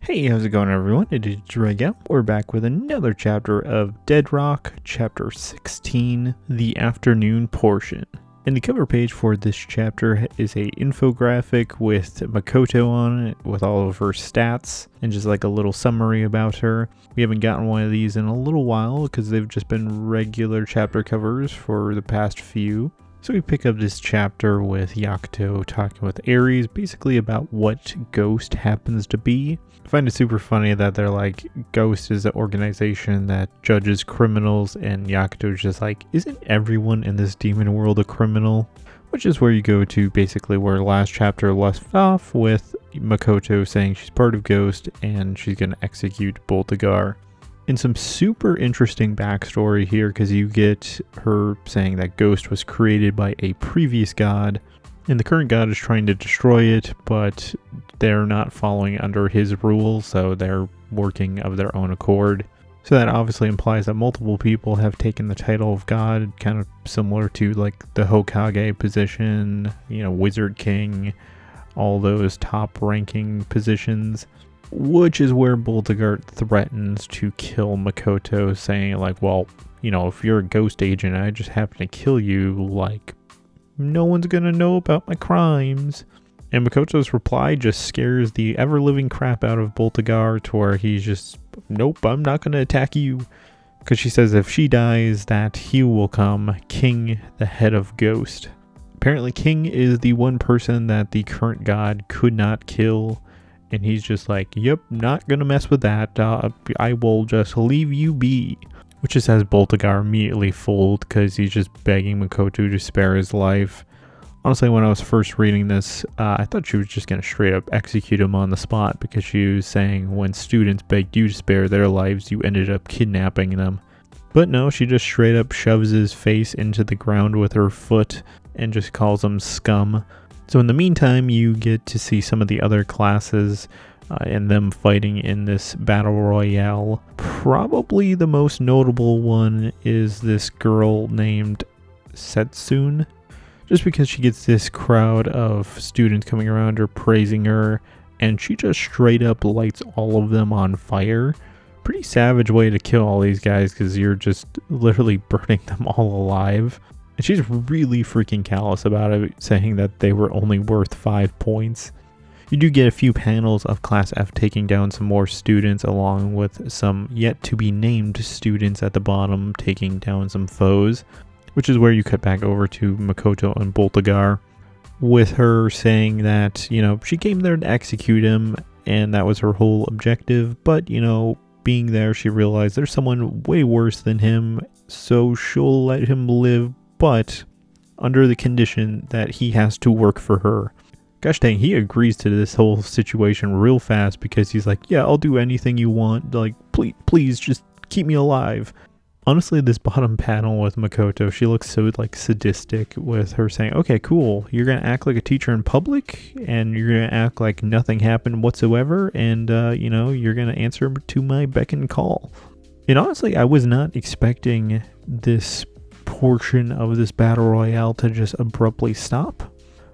Hey, how's it going everyone? It is Drago. We're back with another chapter of Deadrock, chapter 16, the afternoon portion. And the cover page for this chapter is a infographic with Makoto on it with all of her stats and just like a little summary about her. We haven't gotten one of these in a little while because they've just been regular chapter covers for the past few. So we pick up this chapter with Yakuto talking with Aries basically about what Ghost happens to be. I find it super funny that they're like, Ghost is an organization that judges criminals, and Yakuto's just like, isn't everyone in this demon world a criminal? Which is where you go to basically where last chapter left off with Makoto saying she's part of Ghost and she's going to execute Boltagar. And some super interesting backstory here because you get her saying that Ghost was created by a previous god and the current god is trying to destroy it, but they're not following under his rules, so they're working of their own accord. So that obviously implies that multiple people have taken the title of god, kind of similar to like the Hokage position, Wizard King, all those top ranking positions. Which is where Boltagar threatens to kill Makoto, saying like, well, if you're a ghost agent, I just happen to kill you, like, no one's gonna know about my crimes. And Makoto's reply just scares the ever-living crap out of Boltagar to where he's just, nope, I'm not gonna attack you. Because she says if she dies, that he will come King, the head of Ghost. Apparently King is the one person that the current god could not kill. And he's just like, yep, not gonna mess with that. I will just leave you be. Which just has Boltagar immediately fooled because he's just begging Makoto to spare his life. Honestly, when I was first reading this, I thought she was just gonna straight up execute him on the spot because she was saying when students begged you to spare their lives, you ended up kidnapping them. But no, she just straight up shoves his face into the ground with her foot and just calls him scum. So in the meantime, you get to see some of the other classes and them fighting in this battle royale. Probably the most notable one is this girl named Setsune. Just because she gets this crowd of students coming around her, praising her, and she just straight up lights all of them on fire. Pretty savage way to kill all these guys because you're just literally burning them all alive. And she's really freaking callous about it, saying that they were only worth 5 points. You do get a few panels of Class F taking down some more students, along with some yet-to-be-named students at the bottom taking down some foes, which is where you cut back over to Makoto and Boltagar, with her saying that, she came there to execute him, and that was her whole objective, but, being there, she realized there's someone way worse than him, so she'll let him live, but under the condition that he has to work for her. Gosh dang, he agrees to this whole situation real fast because he's like, yeah, I'll do anything you want. Like, please just keep me alive. Honestly, this bottom panel with Makoto, she looks so like sadistic with her saying, okay, cool. You're going to act like a teacher in public and you're going to act like nothing happened whatsoever. And, you're going to answer to my beck and call. And honestly, I was not expecting this portion of this battle royale to just abruptly stop,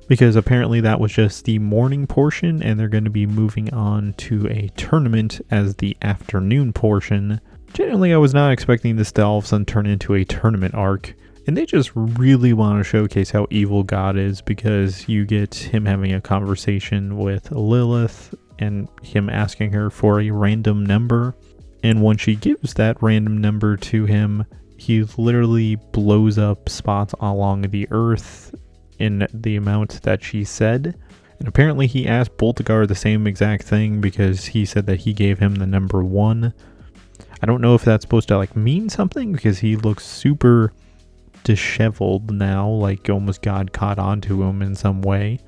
because apparently that was just the morning portion and they're going to be moving on to a tournament as the afternoon portion. Genuinely, I was not expecting this to all of a sudden turn into a tournament arc, and they just really want to showcase how evil God is because you get him having a conversation with Lilith and him asking her for a random number, and when she gives that random number to him, he literally blows up spots along the earth in the amount that she said. And apparently he asked Boltagar the same exact thing because he said that he gave him the number 1. I don't know if that's supposed to mean something because he looks super disheveled now, like almost God caught onto him in some way.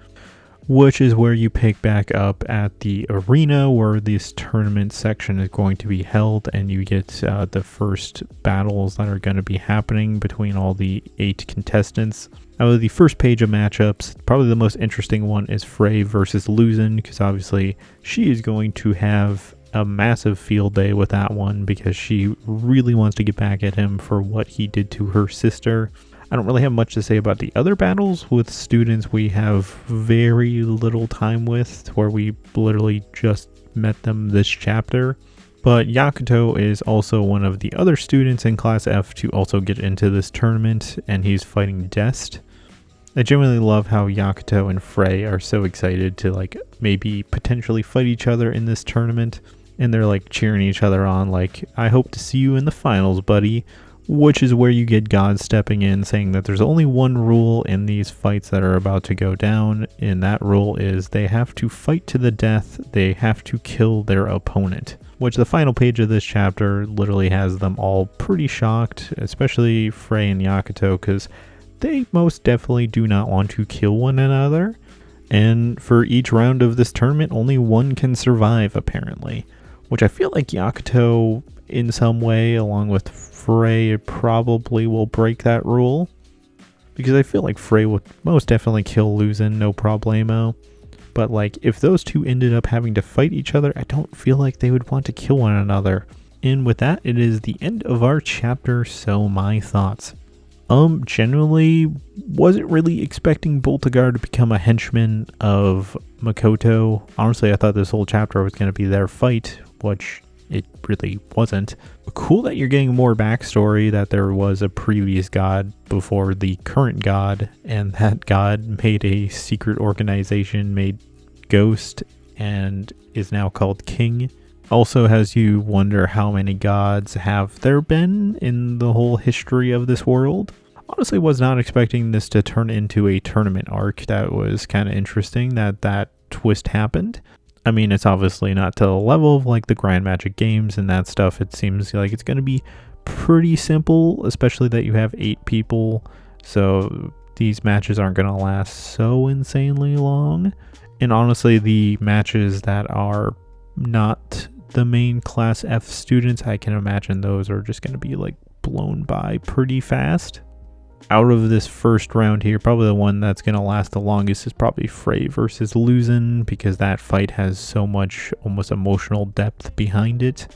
Which is where you pick back up at the arena where this tournament section is going to be held, and you get the first battles that are going to be happening between all the 8 contestants. Out of the first page of matchups, probably the most interesting one is Frey versus Luzin, because obviously she is going to have a massive field day with that one because she really wants to get back at him for what he did to her sister. I don't really have much to say about the other battles with students we have very little time with, where we literally just met them this chapter. But Yakuto is also one of the other students in Class F to also get into this tournament, and he's fighting Dest. I genuinely love how Yakuto and Frey are so excited to like maybe potentially fight each other in this tournament, and they're like cheering each other on like, I hope to see you in the finals, buddy, which is where you get God stepping in saying that there's only one rule in these fights that are about to go down, and that rule is they have to fight to the death, they have to kill their opponent, which the final page of this chapter literally has them all pretty shocked, especially Frey and Yakuto, because they most definitely do not want to kill one another, and for each round of this tournament, only one can survive, apparently, which I feel like Yakuto, in some way, along with Frey, probably will break that rule, because I feel like Frey would most definitely kill Luzin, no problemo, but like, if those two ended up having to fight each other, I don't feel like they would want to kill one another. And with that, it is the end of our chapter, so my thoughts. Generally, wasn't really expecting Boltagar to become a henchman of Makoto. Honestly, I thought this whole chapter was going to be their fight, which it really wasn't. Cool that you're getting more backstory, that there was a previous god before the current god, and that god made a secret organization, made Ghost, and is now called King. Also has you wonder how many gods have there been in the whole history of this world. Honestly, was not expecting this to turn into a tournament arc. That was kind of interesting that twist happened. I mean, it's obviously not to the level of like the Grand Magic games and that stuff. It seems like it's going to be pretty simple, especially that you have 8 people. So these matches aren't going to last so insanely long. And honestly, the matches that are not the main Class F students, I can imagine those are just going to be like blown by pretty fast. Out of this first round here, probably the one that's going to last the longest is probably Frey versus Luzin, because that fight has so much almost emotional depth behind it.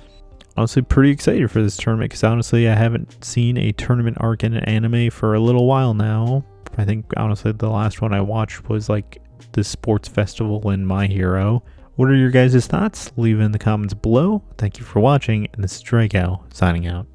Honestly, pretty excited for this tournament, because honestly, I haven't seen a tournament arc in an anime for a little while now. I think, honestly, the last one I watched was like the sports festival in My Hero. What are your guys' thoughts? Leave it in the comments below. Thank you for watching, and this is Drago, signing out.